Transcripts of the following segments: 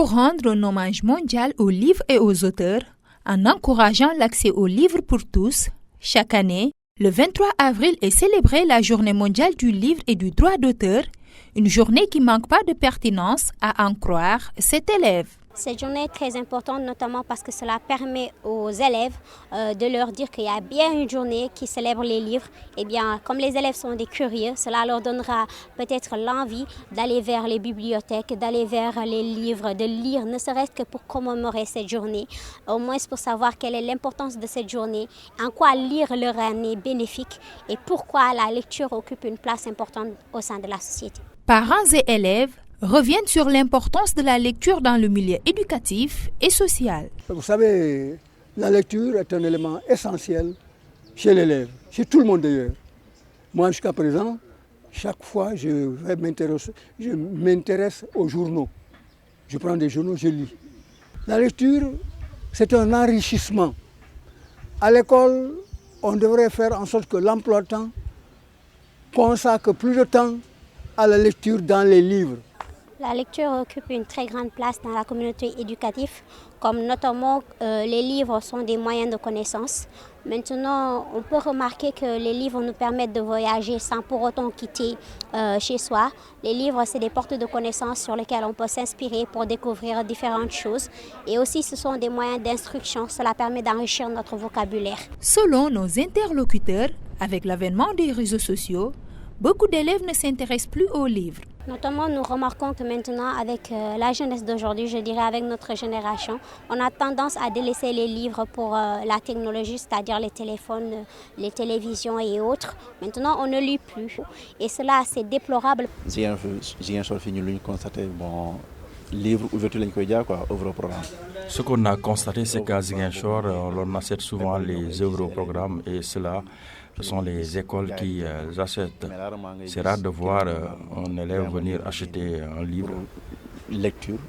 pour rendre un hommage mondial aux livres et aux auteurs, en encourageant l'accès aux livres pour tous, chaque année, le 23 avril est célébrée la Journée mondiale du livre et du droit d'auteur, une journée qui manque pas de pertinence à en croire cet élève. Cette journée est très importante, notamment parce que cela permet aux élèves de leur dire qu'il y a bien une journée qui célèbre les livres. Et bien, comme les élèves sont des curieux, cela leur donnera peut-être l'envie d'aller vers les bibliothèques, d'aller vers les livres, de lire, ne serait-ce que pour commémorer cette journée, au moins pour savoir quelle est l'importance de cette journée, en quoi lire leur année bénéfique et pourquoi la lecture occupe une place importante au sein de la société. Parents et élèves reviennent sur l'importance de la lecture dans le milieu éducatif et social. Vous savez, la lecture est un élément essentiel chez l'élève, chez tout le monde d'ailleurs. Moi, jusqu'à présent, chaque fois, je m'intéresse aux journaux. Je prends des journaux, je lis. La lecture, c'est un enrichissement. À l'école, on devrait faire en sorte que l'emploi-temps consacre plus de temps à la lecture dans les livres. La lecture occupe une très grande place dans la communauté éducative, comme notamment les livres sont des moyens de connaissance. Maintenant, on peut remarquer que les livres nous permettent de voyager sans pour autant quitter chez soi. Les livres, c'est des portes de connaissances sur lesquelles on peut s'inspirer pour découvrir différentes choses. Et aussi, ce sont des moyens d'instruction. Cela permet d'enrichir notre vocabulaire. Selon nos interlocuteurs, avec l'avènement des réseaux sociaux, beaucoup d'élèves ne s'intéressent plus aux livres. Notamment, nous remarquons que maintenant, avec la jeunesse d'aujourd'hui, je dirais avec notre génération, on a tendance à délaisser les livres pour la technologie, c'est-à-dire les téléphones, les télévisions et autres. Maintenant, on ne lit plus. Et cela, c'est déplorable. Livre ouverture lañ koy jaar quoi, œuvre au programme. Ce qu'on a constaté, c'est qu'à Ziguinchor, on achète souvent les œuvres au programme et cela, ce sont les écoles qui achètent. C'est rare de voir un élève venir acheter un livre. Lecture,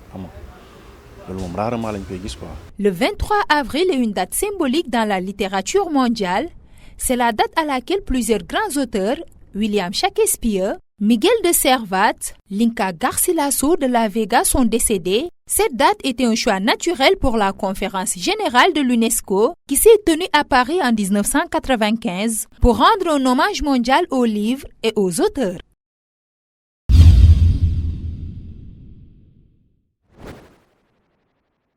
rarement lañ koy gis quoi. Le 23 avril est une date symbolique dans la littérature mondiale. C'est la date à laquelle plusieurs grands auteurs, William Shakespeare, Miguel de Cervantes, Inca Garcilaso de la Vega sont décédés. Cette date était un choix naturel pour la conférence générale de l'UNESCO qui s'est tenue à Paris en 1995 pour rendre un hommage mondial aux livres et aux auteurs.